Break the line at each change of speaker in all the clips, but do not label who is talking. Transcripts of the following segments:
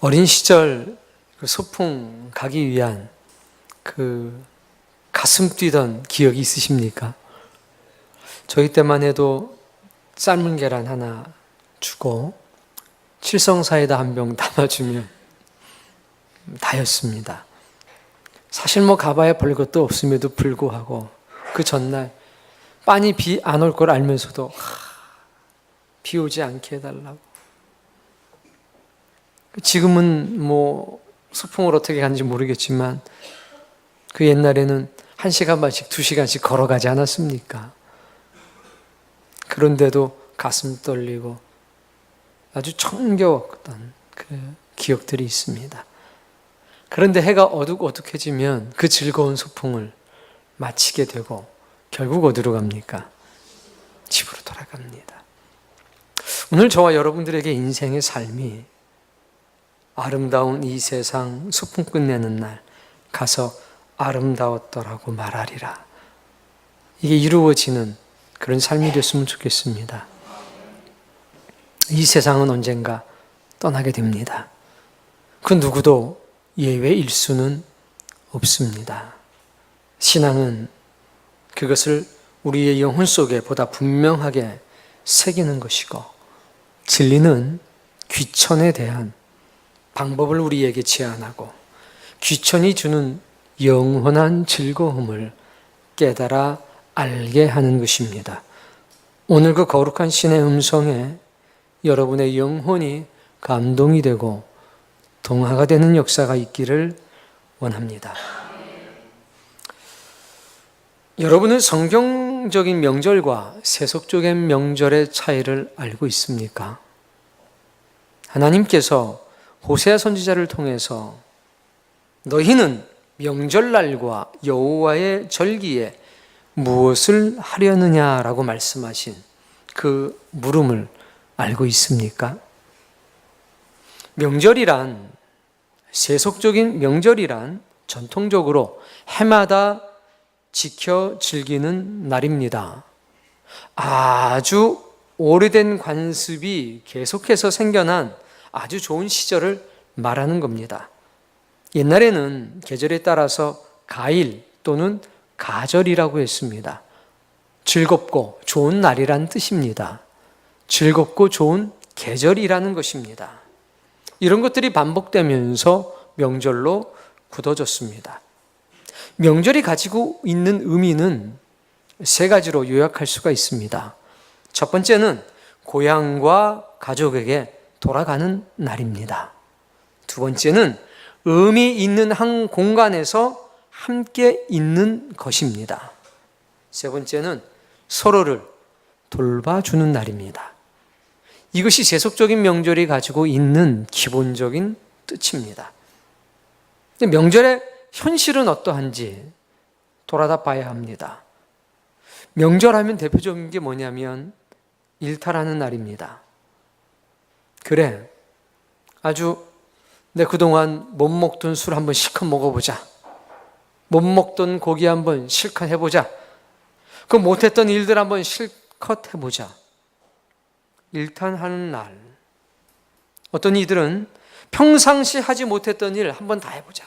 어린 시절 그 소풍 가기 위한 그 가슴 뛰던 기억이 있으십니까? 저희 때만 해도 삶은 계란 하나 주고 칠성사이다 한 병 담아주면 다였습니다. 사실 가봐야 볼 것도 없음에도 불구하고 그 전날 빤히 비 안 올 걸 알면서도 비 오지 않게 해달라고. 지금은 소풍을 어떻게 가는지 모르겠지만 그 옛날에는 1시간 반씩 2시간씩 걸어가지 않았습니까? 그런데도 가슴 떨리고 아주 정겨웠던 그 기억들이 있습니다. 그런데 해가 어둑어둑해지면 그 즐거운 소풍을 마치게 되고 결국 어디로 갑니까? 집으로 돌아갑니다. 오늘 저와 여러분들에게 인생의 삶이 아름다운 이 세상 소풍 끝내는 날 가서 아름다웠더라고 말하리라. 이게 이루어지는 그런 삶이 됐으면 좋겠습니다. 이 세상은 언젠가 떠나게 됩니다. 그 누구도 예외일 수는 없습니다. 신앙은 그것을 우리의 영혼 속에 보다 분명하게 새기는 것이고, 진리는 귀천에 대한 방법을 우리에게 제안하고 귀천이 주는 영원한 즐거움을 깨달아 알게 하는 것입니다. 오늘 그 거룩한 신의 음성에 여러분의 영혼이 감동이 되고 동화가 되는 역사가 있기를 원합니다. 여러분은 성경적인 명절과 세속적인 명절의 차이를 알고 있습니까? 하나님께서 호세아 선지자를 통해서 너희는 명절날과 여호와의 절기에 무엇을 하려느냐라고 말씀하신 그 물음을 알고 있습니까? 명절이란, 세속적인 명절이란 전통적으로 해마다 지켜 즐기는 날입니다. 아주 오래된 관습이 계속해서 생겨난 아주 좋은 시절을 말하는 겁니다. 옛날에는 계절에 따라서 가일 또는 가절이라고 했습니다. 즐겁고 좋은 날이란 뜻입니다. 즐겁고 좋은 계절이라는 것입니다. 이런 것들이 반복되면서 명절로 굳어졌습니다. 명절이 가지고 있는 의미는 3가지로 요약할 수가 있습니다. 첫 번째는 고향과 가족에게 돌아가는 날입니다. 두 번째는 의미 있는 한 공간에서 함께 있는 것입니다. 세 번째는 서로를 돌봐주는 날입니다. 이것이 세속적인 명절이 가지고 있는 기본적인 뜻입니다. 명절의 현실은 어떠한지 돌아다 봐야 합니다. 명절하면 대표적인 게 뭐냐면 일탈하는 날입니다. 그래, 아주 내 그동안 못 먹던 술 한번 실컷 먹어보자. 못 먹던 고기 한번 실컷 해보자. 그 못했던 일들 한번 실컷 해보자. 일탈하는 날. 어떤 이들은 평상시 하지 못했던 일 한번 다 해보자.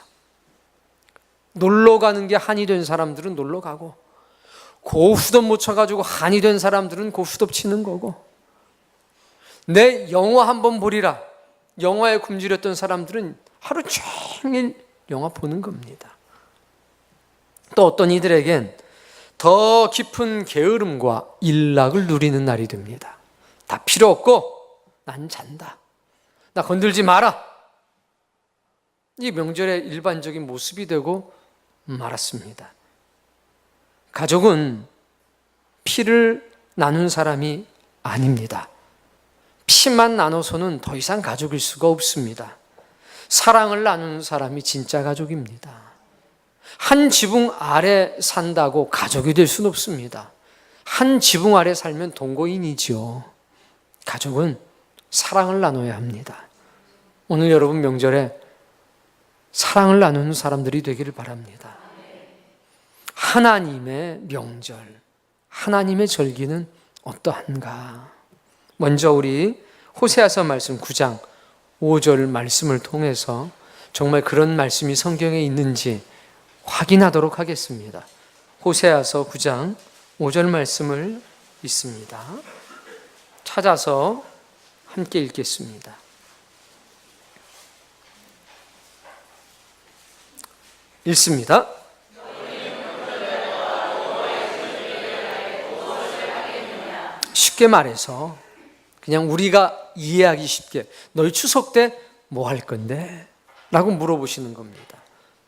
놀러 가는 게 한이 된 사람들은 놀러 가고, 고후덥 못 쳐가지고 한이 된 사람들은 고후덥 치는 거고, 내 영화 한번 보리라. 영화에 굶주렸던 사람들은 하루 종일 영화 보는 겁니다. 또 어떤 이들에겐 더 깊은 게으름과 일락을 누리는 날이 됩니다. 다 필요 없고 난 잔다. 나 건들지 마라. 이 명절의 일반적인 모습이 되고 말았습니다. 가족은 피를 나눈 사람이 아닙니다. 피만 나눠서는 더 이상 가족일 수가 없습니다. 사랑을 나누는 사람이 진짜 가족입니다. 한 지붕 아래 산다고 가족이 될 수는 없습니다. 한 지붕 아래 살면 동거인이죠. 가족은 사랑을 나눠야 합니다. 오늘 여러분 명절에 사랑을 나누는 사람들이 되기를 바랍니다. 하나님의 명절, 하나님의 절기는 어떠한가? 먼저 우리 호세아서 말씀 9장 5절 말씀을 통해서 정말 그런 말씀이 성경에 있는지 확인하도록 하겠습니다. 호세아서 9장 5절 말씀을 읽습니다. 찾아서 함께 읽겠습니다. 읽습니다. 쉽게 말해서 그냥 우리가 이해하기 쉽게 너희 추석 때 뭐 할 건데? 라고 물어보시는 겁니다.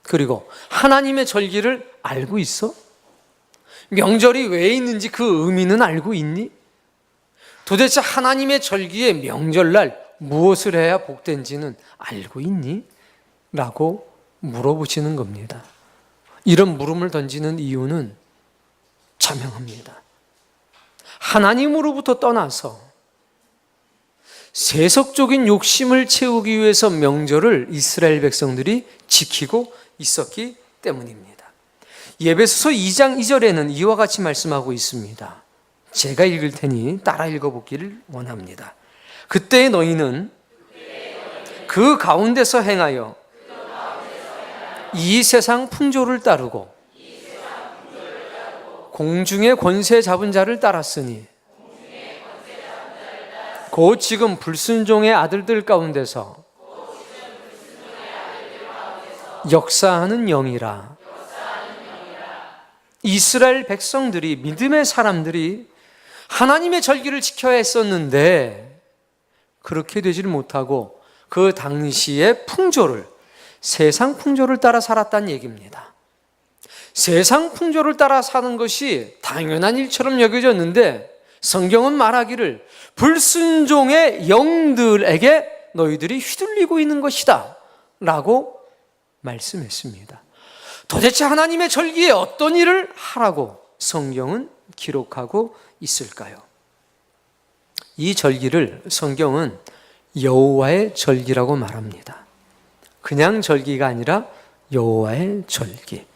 그리고 하나님의 절기를 알고 있어? 명절이 왜 있는지 그 의미는 알고 있니? 도대체 하나님의 절기의 명절날 무엇을 해야 복된지는 알고 있니? 라고 물어보시는 겁니다. 이런 물음을 던지는 이유는 자명합니다. 하나님으로부터 떠나서 세속적인 욕심을 채우기 위해서 명절을 이스라엘 백성들이 지키고 있었기 때문입니다. 에베소서 2장 2절에는 이와 같이 말씀하고 있습니다. 제가 읽을 테니 따라 읽어보기를 원합니다. 그때 너희는 그 가운데서 행하여 이 세상 풍조를 따르고 공중의 권세 잡은 자를 따랐으니 곧 지금 불순종의 아들들 가운데서 역사하는 영이라. 이스라엘 백성들이, 믿음의 사람들이 하나님의 절기를 지켜야 했었는데 그렇게 되지를 못하고 그 당시의 풍조를, 세상 풍조를 따라 살았다는 얘기입니다. 세상 풍조를 따라 사는 것이 당연한 일처럼 여겨졌는데 성경은 말하기를 불순종의 영들에게 너희들이 휘둘리고 있는 것이다 라고 말씀했습니다. 도대체 하나님의 절기에 어떤 일을 하라고 성경은 기록하고 있을까요? 이 절기를 성경은 여호와의 절기라고 말합니다. 그냥 절기가 아니라 여호와의 절기,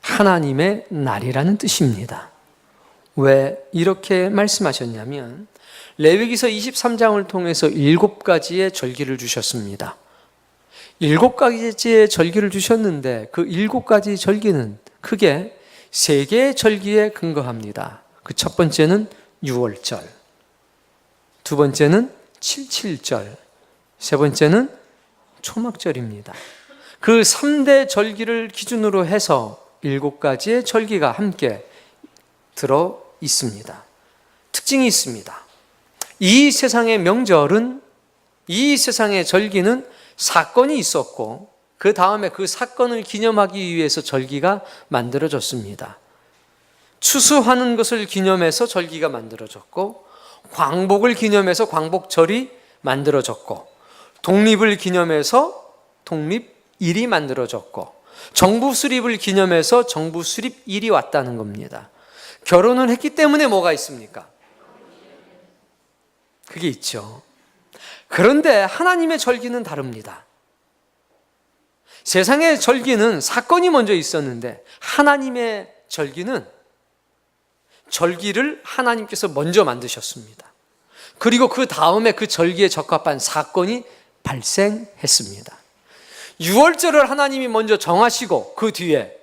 하나님의 날이라는 뜻입니다. 왜 이렇게 말씀하셨냐면 레위기서 23장을 통해서 7가지의 절기를 주셨습니다. 7가지의 절기를 주셨는데 그 7가지 절기는 크게 3개의 절기에 근거합니다. 그 첫 번째는 유월절, 두 번째는 칠칠절, 세 번째는 초막절입니다. 그 3대 절기를 기준으로 해서 7가지의 절기가 함께 들어 있습니다. 특징이 있습니다. 이 세상의 명절은, 이 세상의 절기는 사건이 있었고 그 다음에 그 사건을 기념하기 위해서 절기가 만들어졌습니다. 추수하는 것을 기념해서 절기가 만들어졌고, 광복을 기념해서 광복절이 만들어졌고, 독립을 기념해서 독립일이 만들어졌고, 정부 수립을 기념해서 정부 수립일이 왔다는 겁니다. 결혼을 했기 때문에 뭐가 있습니까? 그게 있죠. 그런데 하나님의 절기는 다릅니다. 세상의 절기는 사건이 먼저 있었는데 하나님의 절기는 절기를 하나님께서 먼저 만드셨습니다. 그리고 그 다음에 그 절기에 적합한 사건이 발생했습니다. 유월절을 하나님이 먼저 정하시고 그 뒤에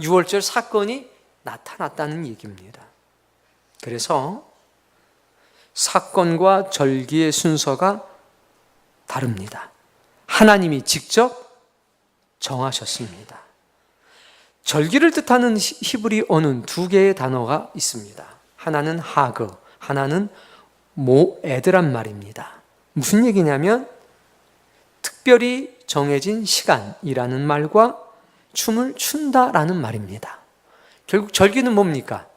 유월절 사건이 나타났다는 얘기입니다. 그래서 사건과 절기의 순서가 다릅니다. 하나님이 직접 정하셨습니다. 절기를 뜻하는 히브리어는 2개의 단어가 있습니다. 하나는 하그, 하나는 모에드란 말입니다. 무슨 얘기냐면 특별히 정해진 시간이라는 말과 춤을 춘다라는 말입니다. 결국 절기는 뭡니까?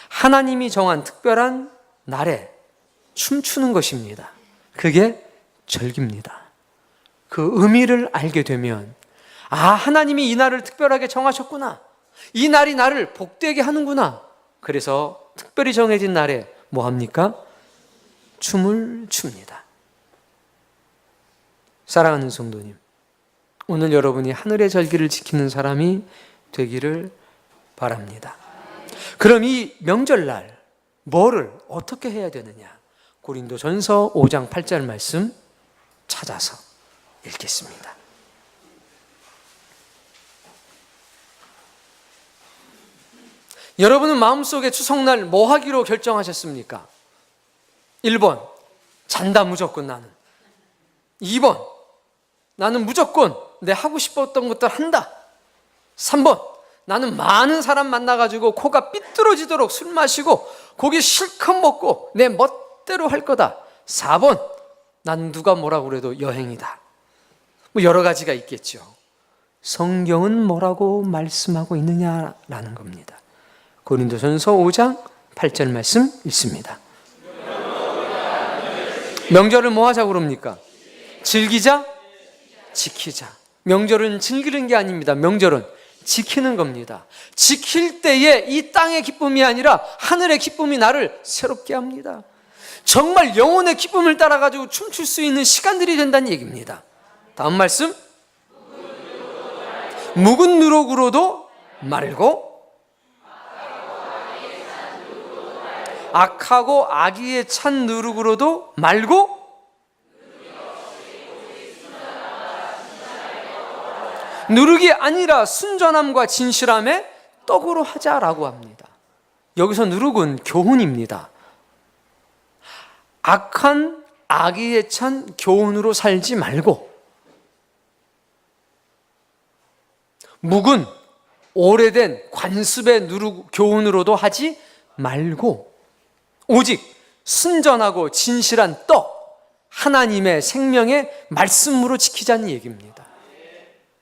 하나님이 정한 특별한 날에 춤추는 것입니다. 그게 절기입니다. 그 의미를 알게 되면 하나님이 이 날을 특별하게 정하셨구나. 이 날이 나를 복되게 하는구나. 그래서 특별히 정해진 날에 뭐 합니까? 춤을 춥니다. 사랑하는 성도님, 오늘 여러분이 하늘의 절기를 지키는 사람이 되기를 바랍니다. 그럼 이 명절날 뭐를 어떻게 해야 되느냐? 고린도전서 5장 8절 말씀 찾아서 읽겠습니다. 여러분은 마음속에 추석날 뭐 하기로 결정하셨습니까? 1번, 잔다 무조건 나는. 2번, 나는 무조건 내 하고 싶었던 것들 한다. 3번, 나는 많은 사람 만나가지고 코가 삐뚤어지도록 술 마시고 고기 실컷 먹고 내 멋대로 할 거다. 4번, 난 누가 뭐라고 그래도 여행이다. 뭐 여러 가지가 있겠죠. 성경은 뭐라고 말씀하고 있느냐라는 겁니다. 고린도전서 5장 8절 말씀 읽습니다. 명절을 뭐 하자고 그럽니까? 즐기자, 지키자. 명절은 즐기는 게 아닙니다. 명절은 지키는 겁니다. 지킬 때에 이 땅의 기쁨이 아니라 하늘의 기쁨이 나를 새롭게 합니다. 정말 영혼의 기쁨을 따라가지고 춤출 수 있는 시간들이 된다는 얘기입니다. 다음 말씀. 묵은 누룩으로도 말고 악하고 악의에 찬 누룩으로도 말고 누룩이 아니라 순전함과 진실함의 떡으로 하자라고 합니다. 여기서 누룩은 교훈입니다. 악한 악의에 찬 교훈으로 살지 말고 묵은 오래된 관습의 누룩 교훈으로도 하지 말고 오직 순전하고 진실한 떡 하나님의 생명의 말씀으로 지키자는 얘기입니다.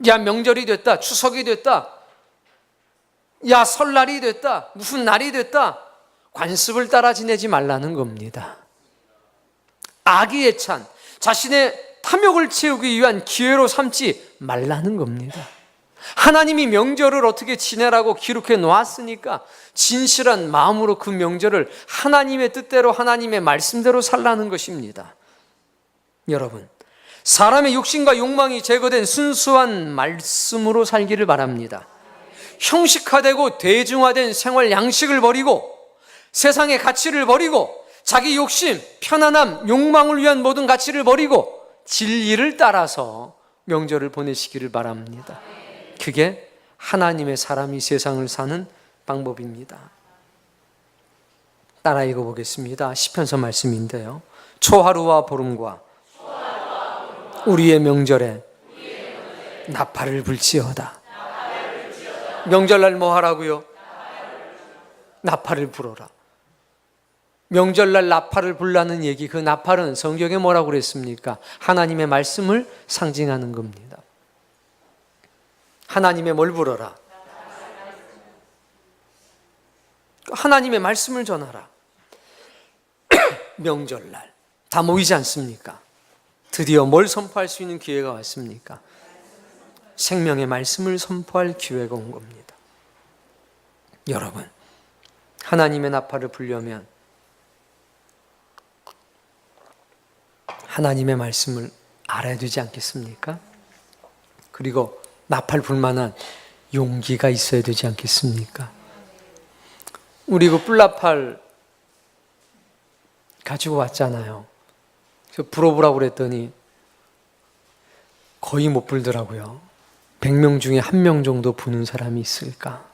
야, 명절이 됐다, 추석이 됐다, 야, 설날이 됐다, 무슨 날이 됐다, 관습을 따라 지내지 말라는 겁니다. 악의에 찬 자신의 탐욕을 채우기 위한 기회로 삼지 말라는 겁니다. 하나님이 명절을 어떻게 지내라고 기록해 놓았으니까 진실한 마음으로 그 명절을 하나님의 뜻대로 하나님의 말씀대로 살라는 것입니다. 여러분, 사람의 욕심과 욕망이 제거된 순수한 말씀으로 살기를 바랍니다. 형식화되고 대중화된 생활 양식을 버리고 세상의 가치를 버리고 자기 욕심, 편안함, 욕망을 위한 모든 가치를 버리고 진리를 따라서 명절을 보내시기를 바랍니다. 그게 하나님의 사람이 세상을 사는 방법입니다. 따라 읽어보겠습니다. 시편서 말씀인데요. 초하루와 보름과 우리의 명절에 나팔을 불지어다. 명절날 뭐 하라고요? 나팔을 불어라. 명절날 나팔을 불라는 얘기, 그 나팔은 성경에 뭐라고 그랬습니까? 하나님의 말씀을 상징하는 겁니다. 하나님의 뭘 불어라? 하나님의 말씀을 전하라. 명절날 다 모이지 않습니까? 드디어 뭘 선포할 수 있는 기회가 왔습니까? 생명의 말씀을 선포할 기회가 온 겁니다. 여러분, 하나님의 나팔을 불려면 하나님의 말씀을 알아야 되지 않겠습니까? 그리고 나팔 불 만한 용기가 있어야 되지 않겠습니까? 우리 그 뿔나팔 가지고 왔잖아요. 불어보라고 그랬더니 거의 못 불더라고요. 100명 중에 1명 정도 부는 사람이 있을까?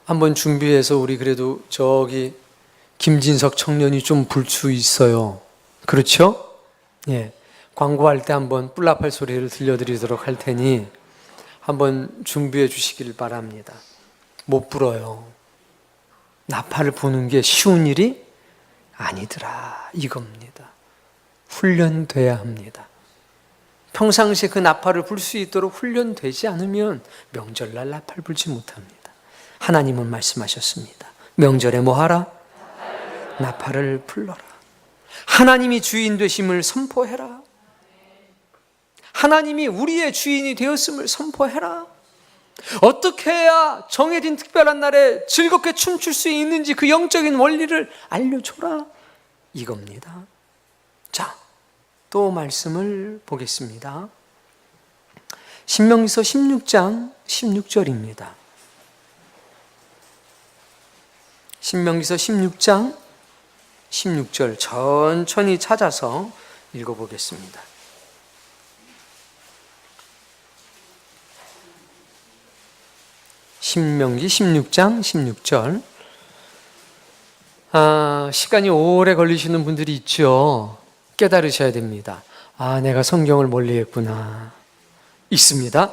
한번 준비해서 우리 그래도 저기 김진석 청년이 좀 불 수 있어요. 그렇죠? 예. 광고할 때 한번 뿔나팔 소리를 들려드리도록 할 테니 한번 준비해 주시길 바랍니다. 못 불어요. 나팔을 부는 게 쉬운 일이 아니더라, 이겁니다. 훈련돼야 합니다. 평상시에 그 나팔을 불 수 있도록 훈련되지 않으면 명절날 나팔 불지 못합니다. 하나님은 말씀하셨습니다. 명절에 뭐 하라? 나팔을 불러라. 하나님이 주인 되심을 선포해라. 하나님이 우리의 주인이 되었음을 선포해라. 어떻게 해야 정해진 특별한 날에 즐겁게 춤출 수 있는지 그 영적인 원리를 알려줘라, 이겁니다. 자, 또 말씀을 보겠습니다. 신명기서 16장 16절입니다. 신명기서 16장 16절 천천히 찾아서 읽어보겠습니다. 신명기 16장 16절. 시간이 오래 걸리시는 분들이 있죠. 깨달으셔야 됩니다. 내가 성경을 멀리 했구나. 있습니다.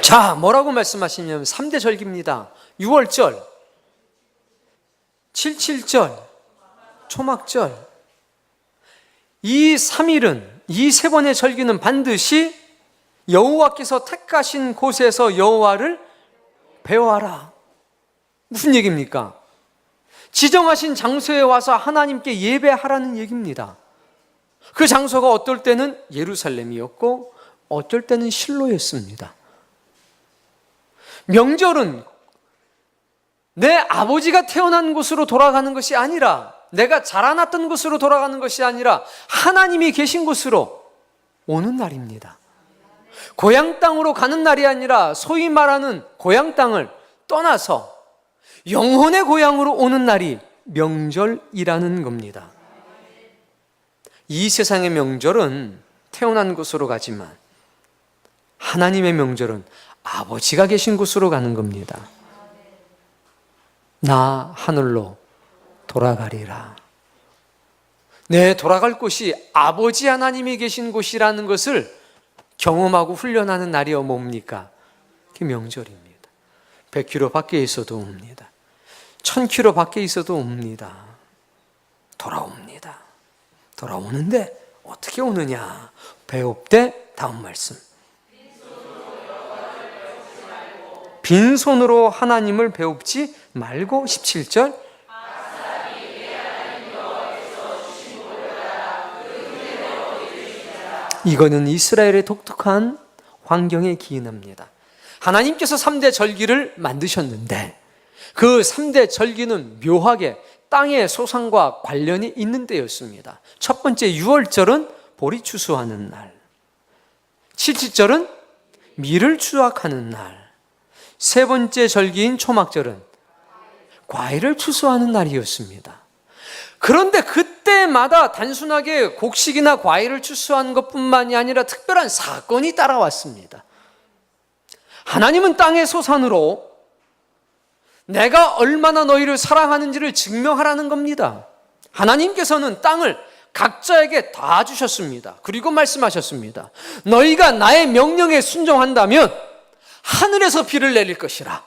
자, 뭐라고 말씀하시냐면 3대 절기입니다. 6월절, 77절, 초막절. 이 3일은, 이 3번의 절기는 반드시 여호와께서 택하신 곳에서 여호와를 배워하라. 무슨 얘기입니까? 지정하신 장소에 와서 하나님께 예배하라는 얘기입니다. 그 장소가 어떨 때는 예루살렘이었고 어떨 때는 실로였습니다. 명절은 내 아버지가 태어난 곳으로 돌아가는 것이 아니라, 내가 자라났던 곳으로 돌아가는 것이 아니라 하나님이 계신 곳으로 오는 날입니다. 고향 땅으로 가는 날이 아니라 소위 말하는 고향 땅을 떠나서 영혼의 고향으로 오는 날이 명절이라는 겁니다. 이 세상의 명절은 태어난 곳으로 가지만 하나님의 명절은 아버지가 계신 곳으로 가는 겁니다. 나 하늘로 돌아가리라. 내 돌아갈 곳이 아버지 하나님이 계신 곳이라는 것을 경험하고 훈련하는 날이요 뭡니까? 그게 명절입니다. 100km 밖에 있어도 옵니다. 1000km 밖에 있어도 옵니다. 돌아옵니다. 돌아오는데 어떻게 오느냐? 배웁되 다음 말씀. 빈손으로 하나님을 배웁지 말고 17절. 이거는 이스라엘의 독특한 환경에 기인합니다. 하나님께서 3대 절기를 만드셨는데 그 3대 절기는 묘하게 땅의 소상과 관련이 있는 때였습니다. 첫 번째 6월절은 보리 추수하는 날, 77절은 밀을 추악하는 날, 세 번째 절기인 초막절은 과일을 추수하는 날이었습니다. 그런데 그때마다 단순하게 곡식이나 과일을 추수하는 것뿐만이 아니라 특별한 사건이 따라왔습니다. 하나님은 땅의 소산으로 내가 얼마나 너희를 사랑하는지를 증명하라는 겁니다. 하나님께서는 땅을 각자에게 다 주셨습니다. 그리고 말씀하셨습니다. 너희가 나의 명령에 순종한다면 하늘에서 비를 내릴 것이라.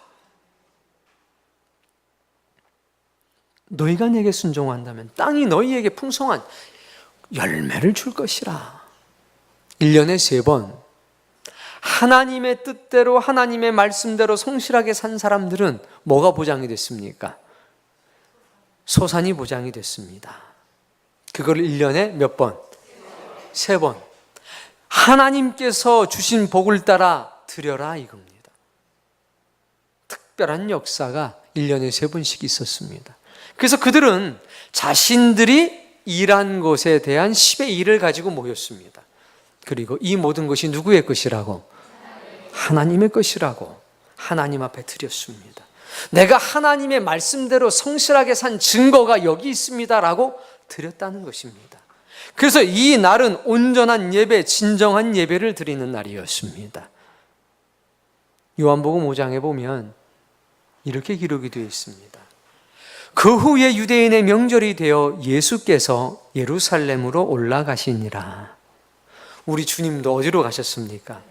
너희가 내게 순종한다면 땅이 너희에게 풍성한 열매를 줄 것이라. 1년에 3번 하나님의 뜻대로 하나님의 말씀대로 성실하게 산 사람들은 뭐가 보장이 됐습니까? 소산이 보장이 됐습니다. 그걸 1년에 몇 번? 3번. 하나님께서 주신 복을 따라 드려라 이겁니다. 특별한 역사가 1년에 3번씩 있었습니다. 그래서 그들은 자신들이 일한 것에 대한 10의 1을 가지고 모였습니다. 그리고 이 모든 것이 누구의 것이라고? 하나님의 것이라고 하나님 앞에 드렸습니다. 내가 하나님의 말씀대로 성실하게 산 증거가 여기 있습니다라고 드렸다는 것입니다. 그래서 이 날은 온전한 예배, 진정한 예배를 드리는 날이었습니다. 요한복음 5장에 보면 이렇게 기록이 되어 있습니다. 그 후에 유대인의 명절이 되어 예수께서 예루살렘으로 올라가시니라. 우리 주님도 어디로 가셨습니까?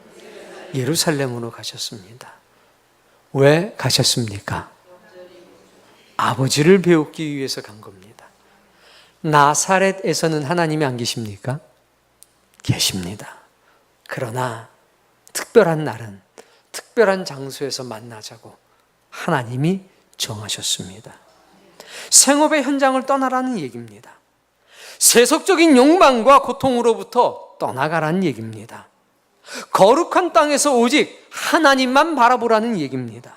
예루살렘으로 가셨습니다. 왜 가셨습니까? 아버지를 배우기 위해서 간 겁니다. 나사렛에서는 하나님이 안 계십니까? 계십니다. 그러나 특별한 날은 특별한 장소에서 만나자고 하나님이 정하셨습니다. 생업의 현장을 떠나라는 얘기입니다. 세속적인 욕망과 고통으로부터 떠나가라는 얘기입니다. 거룩한 땅에서 오직 하나님만 바라보라는 얘기입니다.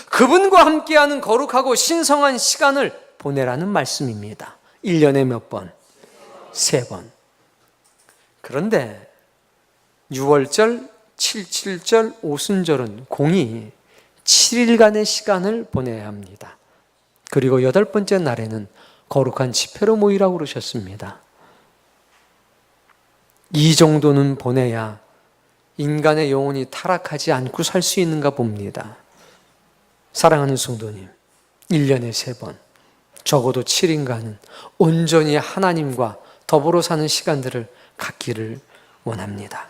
그분과 함께하는 거룩하고 신성한 시간을 보내라는 말씀입니다. 1년에 몇 번? 3번. 그런데 6월절, 77절, 오순절은 공이 7일간의 시간을 보내야 합니다. 그리고 8번째 날에는 거룩한 집회로 모이라고 그러셨습니다. 이 정도는 보내야 인간의 영혼이 타락하지 않고 살 수 있는가 봅니다. 사랑하는 성도님, 1년에 3번, 적어도 7인간은 온전히 하나님과 더불어 사는 시간들을 갖기를 원합니다.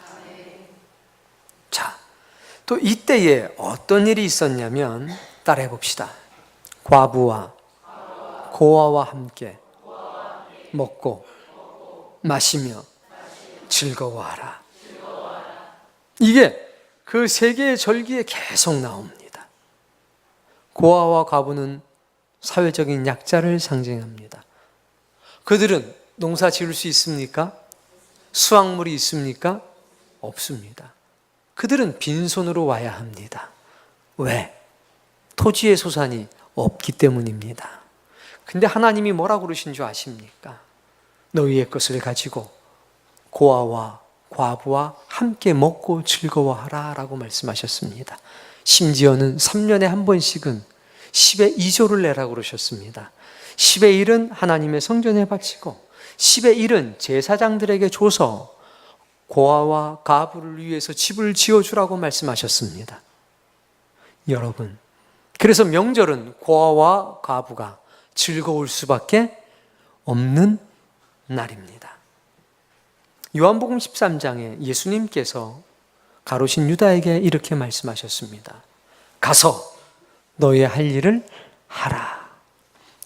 자, 또 이때에 어떤 일이 있었냐면 따라해 봅시다. 과부와 고아와 함께 먹고 마시며 즐거워하라. 이게 그 세 개의 절기에 계속 나옵니다. 고아와 과부는 사회적인 약자를 상징합니다. 그들은 농사 지을 수 있습니까? 수확물이 있습니까? 없습니다. 그들은 빈손으로 와야 합니다. 왜? 토지의 소산이 없기 때문입니다. 근데 하나님이 뭐라고 그러신 줄 아십니까? 너희의 것을 가지고 고아와 과부와 함께 먹고 즐거워하라 라고 말씀하셨습니다. 심지어는 3년에 한 번씩은 10의 2조를 내라고 그러셨습니다. 10의 1은 하나님의 성전에 바치고 10의 1은 제사장들에게 줘서 고아와 과부를 위해서 집을 지어주라고 말씀하셨습니다. 여러분, 그래서 명절은 고아와 과부가 즐거울 수밖에 없는 날입니다. 요한복음 13장에 예수님께서 가로신 유다에게 이렇게 말씀하셨습니다. 가서 너의 할 일을 하라.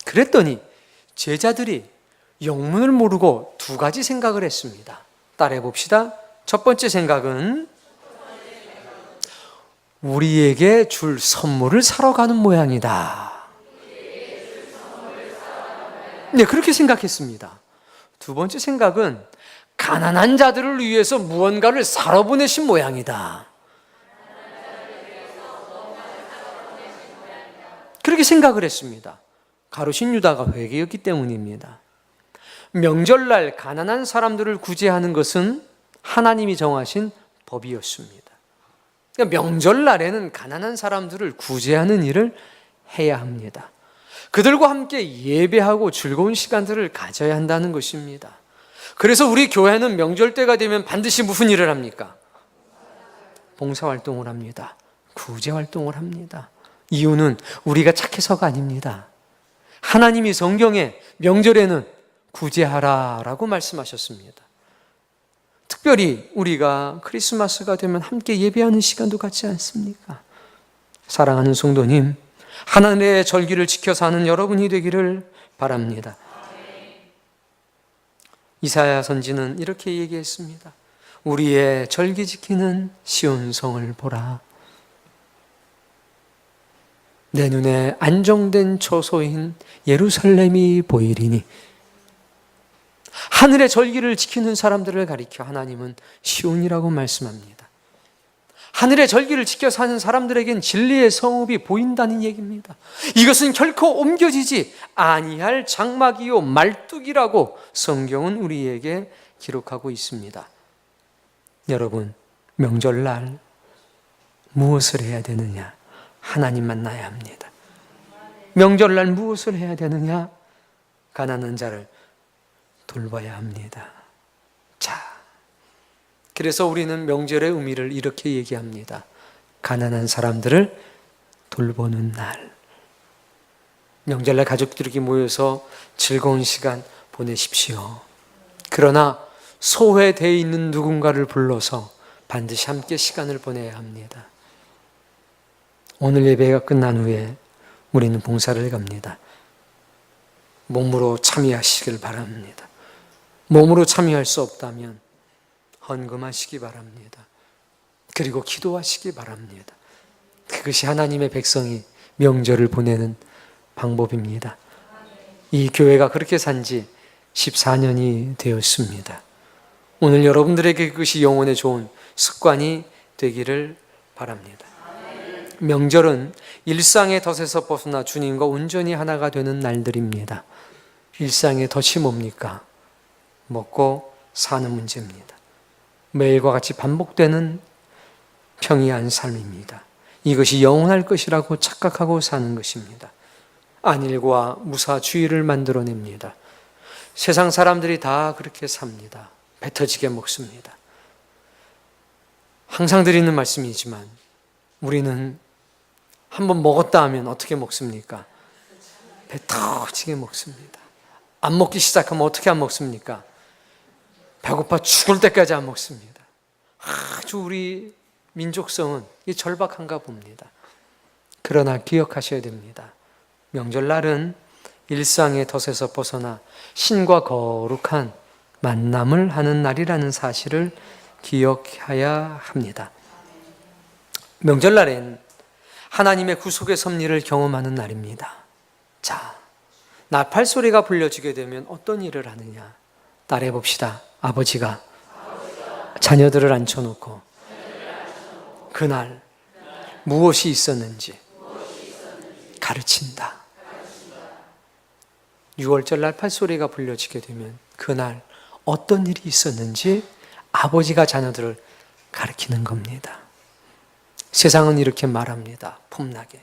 그랬더니 제자들이 영문을 모르고 2가지 생각을 했습니다. 따라해 봅시다. 첫 번째 생각은 우리에게 줄 선물을 사러 가는 모양이다. 네, 그렇게 생각했습니다. 두 번째 생각은 가난한 자들을 위해서 무언가를 사러 보내신 모양이다. 그렇게 생각을 했습니다. 가로신 유다가 회개였기 때문입니다. 명절날 가난한 사람들을 구제하는 것은 하나님이 정하신 법이었습니다. 그러니까 명절날에는 가난한 사람들을 구제하는 일을 해야 합니다. 그들과 함께 예배하고 즐거운 시간들을 가져야 한다는 것입니다. 그래서 우리 교회는 명절 때가 되면 반드시 무슨 일을 합니까? 봉사활동을 합니다. 구제활동을 합니다. 이유는 우리가 착해서가 아닙니다. 하나님이 성경에 명절에는 구제하라라고 말씀하셨습니다. 특별히 우리가 크리스마스가 되면 함께 예배하는 시간도 갖지 않습니까? 사랑하는 성도님, 하나님의 절기를 지켜 사는 여러분이 되기를 바랍니다. 이사야 선지는 이렇게 얘기했습니다. 우리의 절기 지키는 시온성을 보라. 내 눈에 안정된 처소인 예루살렘이 보이리니. 하늘의 절기를 지키는 사람들을 가리켜 하나님은 시온이라고 말씀합니다. 하늘의 절기를 지켜 사는 사람들에겐 진리의 성읍이 보인다는 얘기입니다. 이것은 결코 옮겨지지 아니할 장막이요 말뚝이라고 성경은 우리에게 기록하고 있습니다. 여러분, 명절날 무엇을 해야 되느냐? 하나님 만나야 합니다. 명절날 무엇을 해야 되느냐? 가난한 자를 돌봐야 합니다. 자, 그래서 우리는 명절의 의미를 이렇게 얘기합니다. 가난한 사람들을 돌보는 날. 명절날 가족들이 모여서 즐거운 시간 보내십시오. 그러나 소외되어 있는 누군가를 불러서 반드시 함께 시간을 보내야 합니다. 오늘 예배가 끝난 후에 우리는 봉사를 갑니다. 몸으로 참여하시길 바랍니다. 몸으로 참여할 수 없다면 헌금하시기 바랍니다. 그리고 기도하시기 바랍니다. 그것이 하나님의 백성이 명절을 보내는 방법입니다. 이 교회가 그렇게 산 지 14년이 되었습니다. 오늘 여러분들에게 그것이 영혼에 좋은 습관이 되기를 바랍니다. 명절은 일상의 덫에서 벗어나 주님과 온전히 하나가 되는 날들입니다. 일상의 덫이 뭡니까? 먹고 사는 문제입니다. 매일과 같이 반복되는 평이한 삶입니다. 이것이 영원할 것이라고 착각하고 사는 것입니다. 안일과 무사주의를 만들어냅니다. 세상 사람들이 다 그렇게 삽니다. 배 터지게 먹습니다. 항상 드리는 말씀이지만 우리는 한번 먹었다 하면 어떻게 먹습니까? 배 터지게 먹습니다. 안 먹기 시작하면 어떻게 안 먹습니까? 배고파 죽을 때까지 안 먹습니다. 아주 우리 민족성은 절박한가 봅니다. 그러나 기억하셔야 됩니다. 명절날은 일상의 덫에서 벗어나 신과 거룩한 만남을 하는 날이라는 사실을 기억해야 합니다. 명절날엔 하나님의 구속의 섭리를 경험하는 날입니다. 자, 나팔 소리가 불려지게 되면 어떤 일을 하느냐? 따라해 봅시다. 아버지가 자녀들을 앉혀놓고 그날 무엇이 있었는지 가르친다. 6월절 나팔 소리가 불려지게 되면 그날 어떤 일이 있었는지 아버지가 자녀들을 가르치는 겁니다. 세상은 이렇게 말합니다. 폼나게.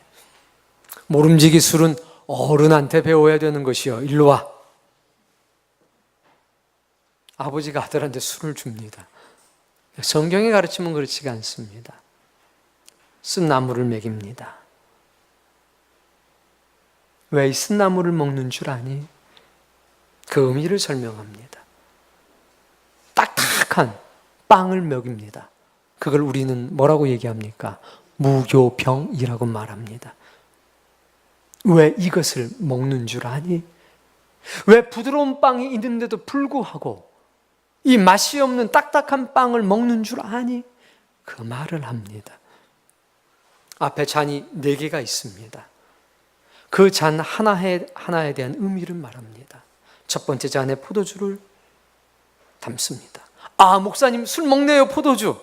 모름지기 술은 어른한테 배워야 되는 것이요. 일로 와. 아버지가 아들한테 술을 줍니다. 성경의 가르침은 그렇지가 않습니다. 쓴 나무를 먹입니다. 왜 이 쓴 나무를 먹는 줄 아니? 그 의미를 설명합니다. 딱딱한 빵을 먹입니다. 그걸 우리는 뭐라고 얘기합니까? 무교병이라고 말합니다. 왜 이것을 먹는 줄 아니? 왜 부드러운 빵이 있는데도 불구하고 이 맛이 없는 딱딱한 빵을 먹는 줄 아니? 그 말을 합니다. 앞에 잔이 4개가 있습니다. 그 잔 하나에 대한 의미를 말합니다. 첫 번째 잔에 포도주를 담습니다. 아, 목사님 술 먹네요, 포도주.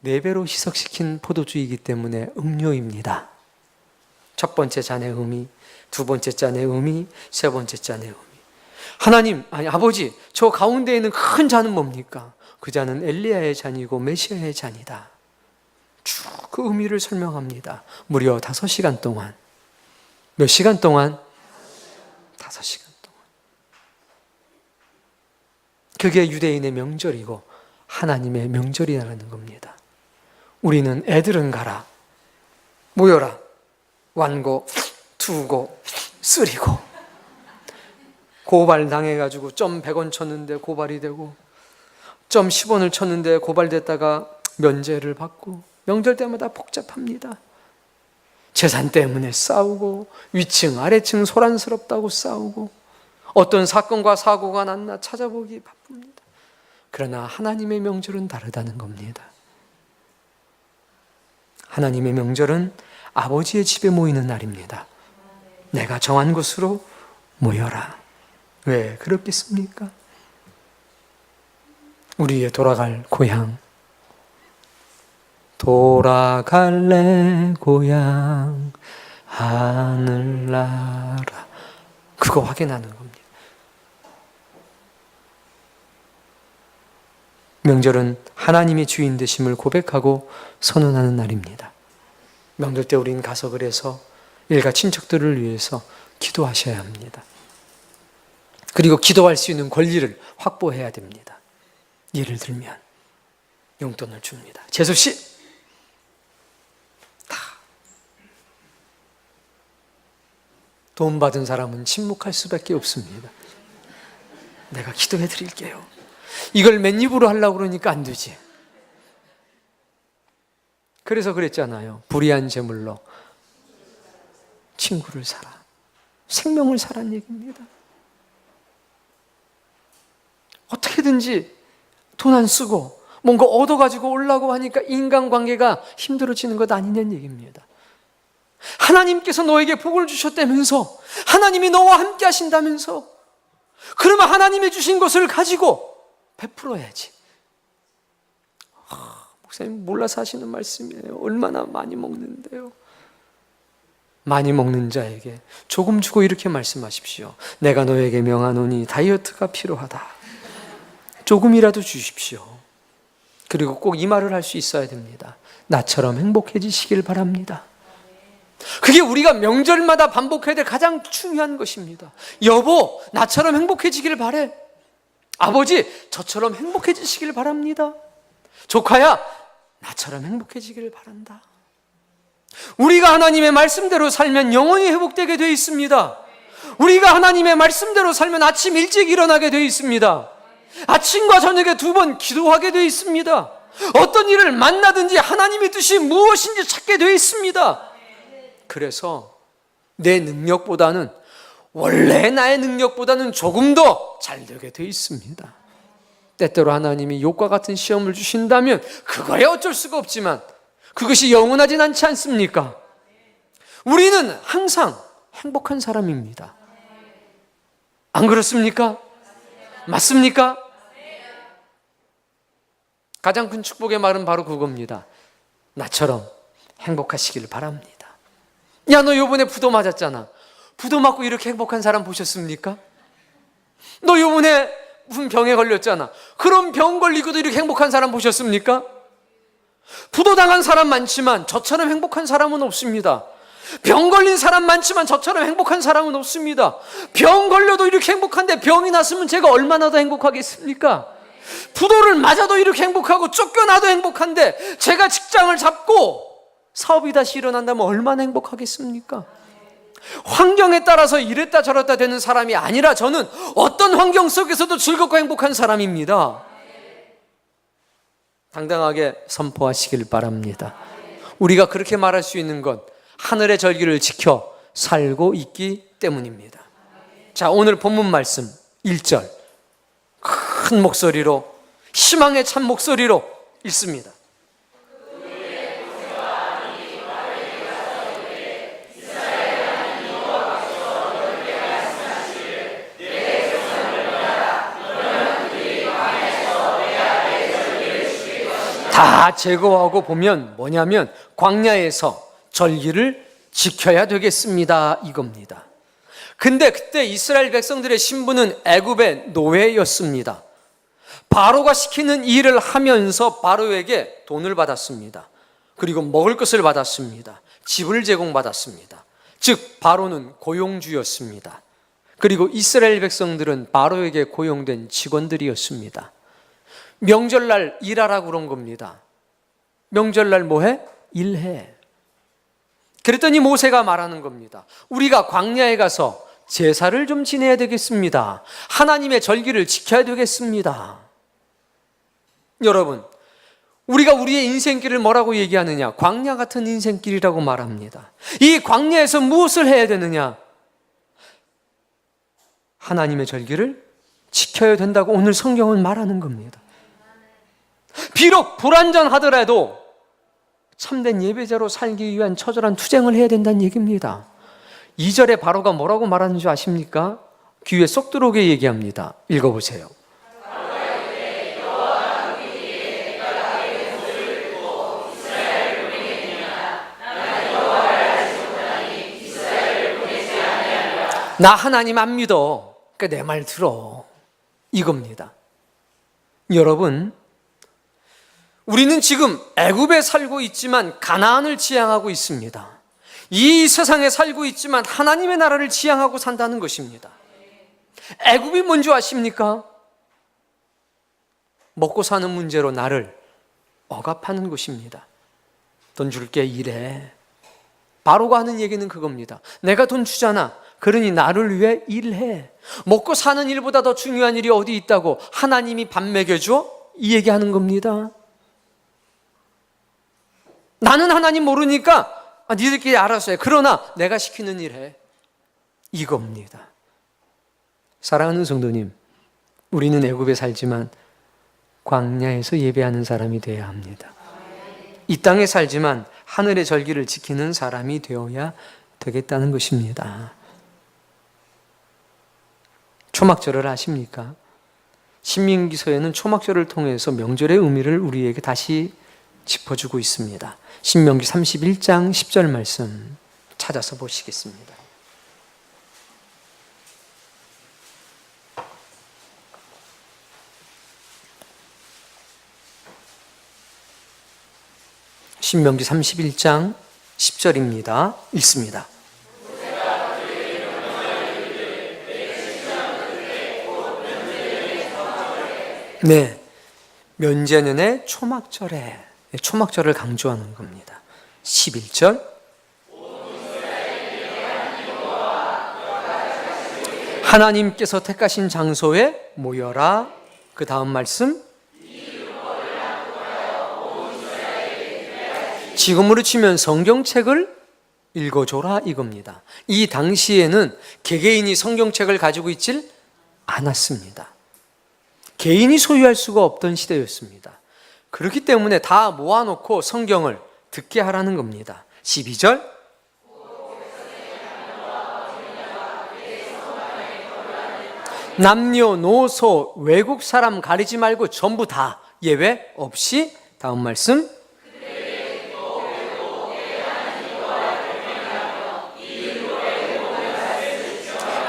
4배로 희석시킨 포도주이기 때문에 음료입니다. 첫 번째 잔의 의미, 두 번째 잔의 의미, 세 번째 잔의 의미. 하나님, 아니 아버지, 저 가운데 있는 큰 잔은 뭡니까? 그 잔은 엘리야의 잔이고 메시아의 잔이다. 쭉 그 의미를 설명합니다. 무려 5시간 동안. 몇 시간 동안? 5시간 동안. 그게 유대인의 명절이고 하나님의 명절이라는 겁니다. 우리는 애들은 가라, 모여라, 완고, 투고, 쓰리고, 고발 당해가지고 점 100원 쳤는데 고발이 되고, 점 10원을 쳤는데 고발됐다가 면제를 받고, 명절 때마다 복잡합니다. 재산 때문에 싸우고, 위층 아래층 소란스럽다고 싸우고, 어떤 사건과 사고가 났나 찾아보기 바쁩니다. 그러나 하나님의 명절은 다르다는 겁니다. 하나님의 명절은 아버지의 집에 모이는 날입니다. 내가 정한 곳으로 모여라. 왜 그렇겠습니까? 우리의 돌아갈 고향, 돌아갈래 고향 하늘나라, 그거 확인하는 겁니다. 명절은 하나님의 주인 되심을 고백하고 선언하는 날입니다. 명절 때 우리는 가서 그래서 일가 친척들을 위해서 기도하셔야 합니다. 그리고 기도할 수 있는 권리를 확보해야 됩니다. 예를 들면 용돈을 줍니다. 재수씨, 다 돈 받은 사람은 침묵할 수밖에 없습니다. 내가 기도해 드릴게요. 이걸 맨입으로 하려고 그러니까 안 되지. 그래서 그랬잖아요. 불의한 제물로 친구를 사라, 생명을 사라는 얘기입니다. 어떻게든지 돈 안 쓰고 뭔가 얻어가지고 오려고 하니까 인간관계가 힘들어지는 것 아니냐는 얘기입니다. 하나님께서 너에게 복을 주셨다면서, 하나님이 너와 함께 하신다면서, 그러면 하나님이 주신 것을 가지고 베풀어야지. 목사님 몰라서 하시는 말씀이에요. 얼마나 많이 먹는데요. 많이 먹는 자에게 조금 주고 이렇게 말씀하십시오. 내가 너에게 명하노니 다이어트가 필요하다. 조금이라도 주십시오. 그리고 꼭 이 말을 할 수 있어야 됩니다. 나처럼 행복해지시길 바랍니다. 그게 우리가 명절마다 반복해야 될 가장 중요한 것입니다. 여보, 나처럼 행복해지길 바래. 아버지, 저처럼 행복해지시길 바랍니다. 조카야, 나처럼 행복해지길 바란다. 우리가 하나님의 말씀대로 살면 영원히 회복되게 되어 있습니다. 우리가 하나님의 말씀대로 살면 아침 일찍 일어나게 되어 있습니다. 아침과 저녁에 2번 기도하게 되어 있습니다. 어떤 일을 만나든지 하나님의 뜻이 무엇인지 찾게 되어 있습니다. 그래서 내 능력보다는, 원래 나의 능력보다는 조금 더 잘 되게 되어 있습니다. 때때로 하나님이 욕과 같은 시험을 주신다면 그거야 어쩔 수가 없지만 그것이 영원하진 않지 않습니까? 우리는 항상 행복한 사람입니다. 안 그렇습니까? 맞습니까? 가장 큰 축복의 말은 바로 그겁니다. 나처럼 행복하시기를 바랍니다. 야, 너 요번에 부도 맞았잖아. 부도 맞고 이렇게 행복한 사람 보셨습니까? 너 요번에 무슨 병에 걸렸잖아. 그런 병 걸리고도 이렇게 행복한 사람 보셨습니까? 부도 당한 사람 많지만 저처럼 행복한 사람은 없습니다. 병 걸린 사람 많지만 저처럼 행복한 사람은 없습니다. 병 걸려도 이렇게 행복한데 병이 났으면 제가 얼마나 더 행복하겠습니까? 부도를 맞아도 이렇게 행복하고 쫓겨나도 행복한데 제가 직장을 잡고 사업이 다시 일어난다면 얼마나 행복하겠습니까? 환경에 따라서 이랬다 저랬다 되는 사람이 아니라 저는 어떤 환경 속에서도 즐겁고 행복한 사람입니다. 당당하게 선포하시길 바랍니다. 우리가 그렇게 말할 수 있는 건 하늘의 절기를 지켜 살고 있기 때문입니다. 자, 오늘 본문 말씀 1절 큰 목소리로, 희망의 찬 목소리로 읽습니다. 다 제거하고 보면 뭐냐면 광야에서 절기를 지켜야 되겠습니다, 이겁니다. 근데 그때 이스라엘 백성들의 신분은 애굽의 노예였습니다. 바로가 시키는 일을 하면서 바로에게 돈을 받았습니다. 그리고 먹을 것을 받았습니다. 집을 제공받았습니다. 즉 바로는 고용주였습니다. 그리고 이스라엘 백성들은 바로에게 고용된 직원들이었습니다. 명절날 일하라고 그런 겁니다. 명절날 뭐해? 일해. 그랬더니 모세가 말하는 겁니다. 우리가 광야에 가서 제사를 좀 지내야 되겠습니다. 하나님의 절기를 지켜야 되겠습니다. 여러분, 우리가 우리의 인생길을 뭐라고 얘기하느냐? 광야 같은 인생길이라고 말합니다. 이 광야에서 무엇을 해야 되느냐? 하나님의 절기를 지켜야 된다고 오늘 성경은 말하는 겁니다. 비록 불완전하더라도 참된 예배자로 살기 위한 처절한 투쟁을 해야 된다는 얘기입니다. 2절에 바로가 뭐라고 말하는 줄 아십니까? 귀에 쏙 들어오게 얘기합니다. 읽어보세요. 나 하나님 안 믿어. 그러니까 내 말 들어. 이겁니다. 여러분, 우리는 지금 애굽에 살고 있지만 가나안을 지향하고 있습니다. 이 세상에 살고 있지만 하나님의 나라를 지향하고 산다는 것입니다. 애굽이 뭔지 아십니까? 먹고 사는 문제로 나를 억압하는 곳입니다. 돈 줄게, 일해. 바로가 하는 얘기는 그겁니다. 내가 돈 주잖아. 그러니 나를 위해 일해. 먹고 사는 일보다 더 중요한 일이 어디 있다고? 하나님이 밥 먹여줘? 이 얘기하는 겁니다. 나는 하나님 모르니까 니들끼리 알아서 해. 그러나 내가 시키는 일 해. 이겁니다. 사랑하는 성도님, 우리는 애굽에 살지만 광야에서 예배하는 사람이 되어야 합니다. 이 땅에 살지만 하늘의 절기를 지키는 사람이 되어야 되겠다는 것입니다. 초막절을 아십니까? 신명기서에는 초막절을 통해서 명절의 의미를 우리에게 다시 짚어주고 있습니다. 신명기 31장 10절 말씀 찾아서 보시겠습니다. 신명기 31장 10절입니다. 읽습니다. 네, 면제는의 초막절에, 초막절을 강조하는 겁니다. 11절, 하나님께서 택하신 장소에 모여라. 그 다음 말씀, 지금으로 치면 성경책을 읽어줘라 이겁니다. 이 당시에는 개개인이 성경책을 가지고 있질 않았습니다. 개인이 소유할 수가 없던 시대였습니다. 그렇기 때문에 다 모아놓고 성경을 듣게 하라는 겁니다. 12절, 남녀노소 외국 사람 가리지 말고 전부 다 예외 없이, 다음 말씀,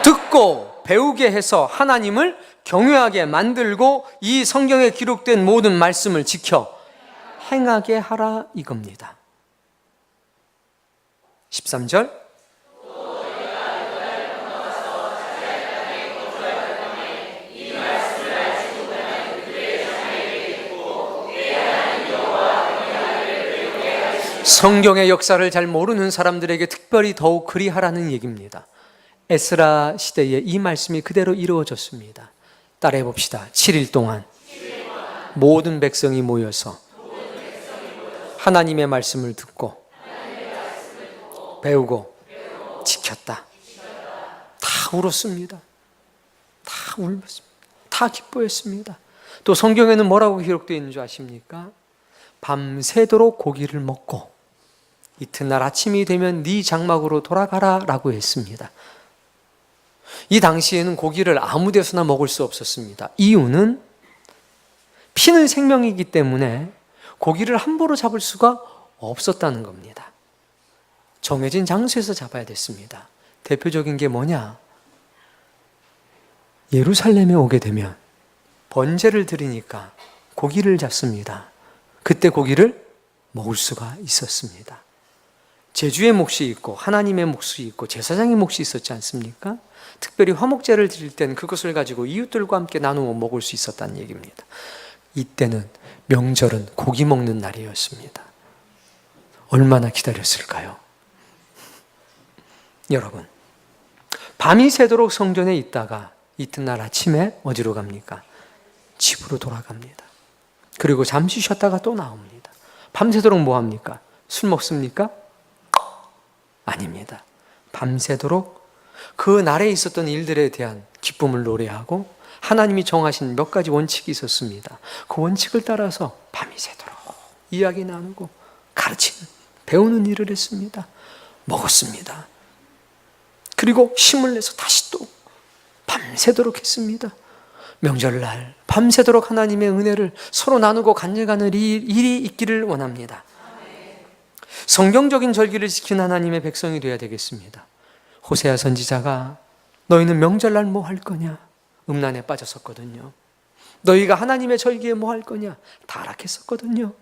듣고 배우게 해서 하나님을 경외하게 만들고 이 성경에 기록된 모든 말씀을 지켜 행하게 하라 이겁니다. 13절, 성경의 역사를 잘 모르는 사람들에게 특별히 더욱 그리하라는 얘기입니다. 에스라 시대에 이 말씀이 그대로 이루어졌습니다. 따라해 봅시다. 7일 동안 모든 백성이 모여서 하나님의 말씀을 듣고 배우고 지켰다. 다 울었습니다. 다 울었습니다. 다 기뻐했습니다. 또 성경에는 뭐라고 기록되어 있는 줄 아십니까? 밤새도록 고기를 먹고 이튿날 아침이 되면 네 장막으로 돌아가라 라고 했습니다. 이 당시에는 고기를 아무 데서나 먹을 수 없었습니다. 이유는 피는 생명이기 때문에 고기를 함부로 잡을 수가 없었다는 겁니다. 정해진 장소에서 잡아야 됐습니다. 대표적인 게 뭐냐? 예루살렘에 오게 되면 번제를 드리니까 고기를 잡습니다. 그때 고기를 먹을 수가 있었습니다. 제주의 몫이 있고 하나님의 몫이 있고 제사장의 몫이 있었지 않습니까? 특별히 화목제를 드릴 땐 그것을 가지고 이웃들과 함께 나누어 먹을 수 있었다는 얘기입니다. 이때는 명절은 고기 먹는 날이었습니다. 얼마나 기다렸을까요? 여러분, 밤이 새도록 성전에 있다가 이튿날 아침에 어디로 갑니까? 집으로 돌아갑니다. 그리고 잠시 쉬었다가 또 나옵니다. 밤새도록 뭐 합니까? 술 먹습니까? 아닙니다. 밤새도록 그 날에 있었던 일들에 대한 기쁨을 노래하고 하나님이 정하신 몇 가지 원칙이 있었습니다. 그 원칙을 따라서 밤이 새도록 이야기 나누고 가르치는, 배우는 일을 했습니다. 먹었습니다. 그리고 힘을 내서 다시 또 밤새도록 했습니다. 명절날 밤새도록 하나님의 은혜를 서로 나누고 간증하는 일이 있기를 원합니다. 성경적인 절기를 지킨 하나님의 백성이 되어야 되겠습니다. 호세아 선지자가 너희는 명절날 뭐 할 거냐? 음란에 빠졌었거든요. 너희가 하나님의 절기에 뭐 할 거냐? 타락했었거든요.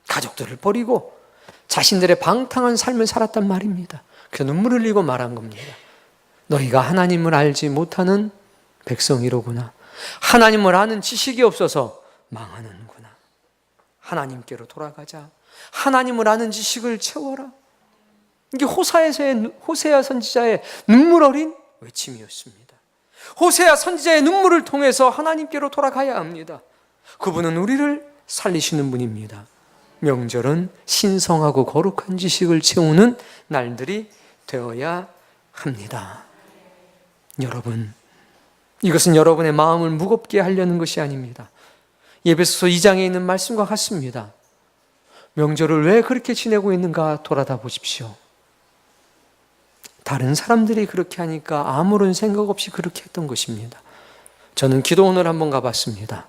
가족들을 버리고 자신들의 방탕한 삶을 살았단 말입니다. 그래서 눈물을 흘리고 말한 겁니다. 너희가 하나님을 알지 못하는 백성이로구나. 하나님을 아는 지식이 없어서 망하는구나. 하나님께로 돌아가자. 하나님을 아는 지식을 채워라. 이게 호세아 선지자의 눈물 어린 외침이었습니다. 호세아 선지자의 눈물을 통해서 하나님께로 돌아가야 합니다. 그분은 우리를 살리시는 분입니다. 명절은 신성하고 거룩한 지식을 채우는 날들이 되어야 합니다. 여러분, 이것은 여러분의 마음을 무겁게 하려는 것이 아닙니다. 에베소서 2장에 있는 말씀과 같습니다. 명절을 왜 그렇게 지내고 있는가 돌아다 보십시오. 다른 사람들이 그렇게 하니까 아무런 생각 없이 그렇게 했던 것입니다. 저는 기도원을 한번 가봤습니다.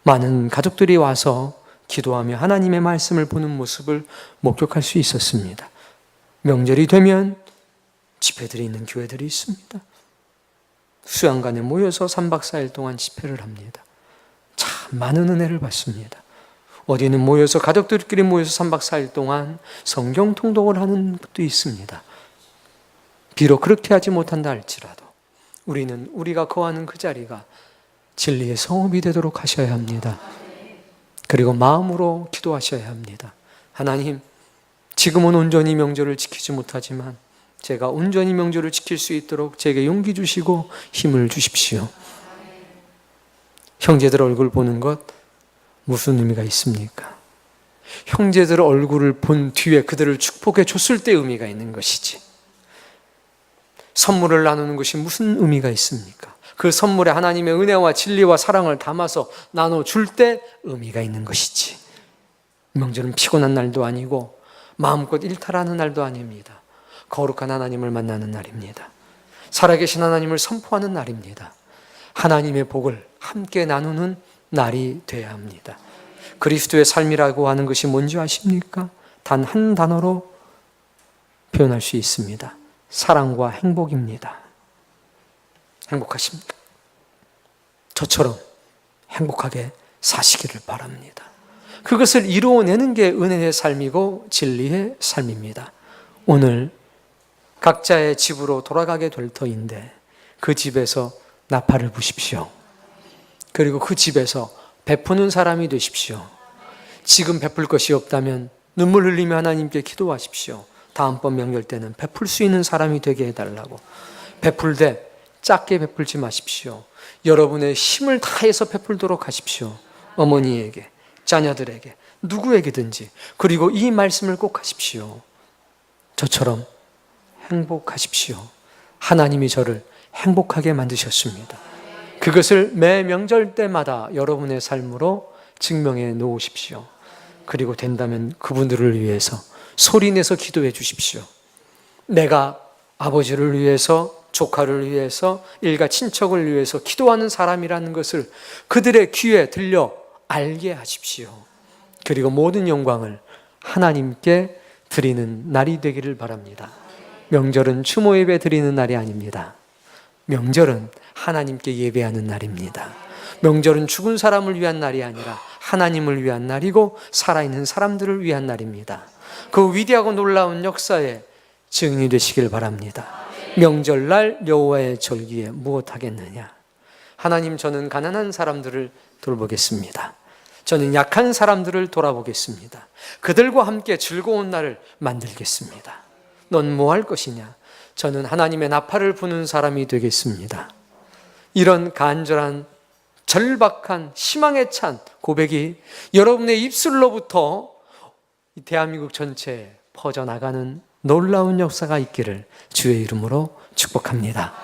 많은 가족들이 와서 기도하며 하나님의 말씀을 보는 모습을 목격할 수 있었습니다. 명절이 되면 집회들이 있는 교회들이 있습니다. 수양관에 모여서 3박 4일 동안 집회를 합니다. 참 많은 은혜를 받습니다. 어디는 모여서 가족들끼리 모여서 3박 4일 동안 성경 통독을 하는 것도 있습니다. 비록 그렇게 하지 못한다 할지라도 우리는 우리가 거하는 그 자리가 진리의 성읍이 되도록 하셔야 합니다. 그리고 마음으로 기도하셔야 합니다. 하나님, 지금은 온전히 명절을 지키지 못하지만 제가 온전히 명절을 지킬 수 있도록 제게 용기 주시고 힘을 주십시오. 형제들 얼굴 보는 것 무슨 의미가 있습니까? 형제들 얼굴을 본 뒤에 그들을 축복해 줬을 때 의미가 있는 것이지, 선물을 나누는 것이 무슨 의미가 있습니까? 그 선물에 하나님의 은혜와 진리와 사랑을 담아서 나눠줄 때 의미가 있는 것이지, 명절은 피곤한 날도 아니고 마음껏 일탈하는 날도 아닙니다. 거룩한 하나님을 만나는 날입니다. 살아계신 하나님을 선포하는 날입니다. 하나님의 복을 함께 나누는 날이 되어야 합니다. 그리스도의 삶이라고 하는 것이 뭔지 아십니까? 단 한 단어로 표현할 수 있습니다. 사랑과 행복입니다. 행복하십니까? 저처럼 행복하게 사시기를 바랍니다. 그것을 이루어내는 게 은혜의 삶이고 진리의 삶입니다. 오늘 각자의 집으로 돌아가게 될 터인데 그 집에서 나팔을 부십시오. 그리고 그 집에서 베푸는 사람이 되십시오. 지금 베풀 것이 없다면 눈물 흘리며 하나님께 기도하십시오. 다음번 명절 때는 베풀 수 있는 사람이 되게 해달라고. 베풀 때 작게 베풀지 마십시오. 여러분의 힘을 다해서 베풀도록 하십시오. 어머니에게, 자녀들에게, 누구에게든지. 그리고 이 말씀을 꼭 하십시오. 저처럼 행복하십시오. 하나님이 저를 행복하게 만드셨습니다. 그것을 매 명절 때마다 여러분의 삶으로 증명해 놓으십시오. 그리고 된다면 그분들을 위해서 소리내서 기도해 주십시오. 내가 아버지를 위해서, 조카를 위해서, 일가 친척을 위해서 기도하는 사람이라는 것을 그들의 귀에 들려 알게 하십시오. 그리고 모든 영광을 하나님께 드리는 날이 되기를 바랍니다. 명절은 추모 예배 드리는 날이 아닙니다. 명절은 하나님께 예배하는 날입니다. 명절은 죽은 사람을 위한 날이 아니라 하나님을 위한 날이고 살아있는 사람들을 위한 날입니다. 그 위대하고 놀라운 역사에 증인이 되시길 바랍니다. 명절날 여호와의 절기에 무엇 하겠느냐? 하나님, 저는 가난한 사람들을 돌보겠습니다. 저는 약한 사람들을 돌아보겠습니다. 그들과 함께 즐거운 날을 만들겠습니다. 넌 뭐 할 것이냐? 저는 하나님의 나팔을 부는 사람이 되겠습니다. 이런 간절한, 절박한, 희망에 찬 고백이 여러분의 입술로부터 이 대한민국 전체에 퍼져나가는 놀라운 역사가 있기를 주의 이름으로 축복합니다.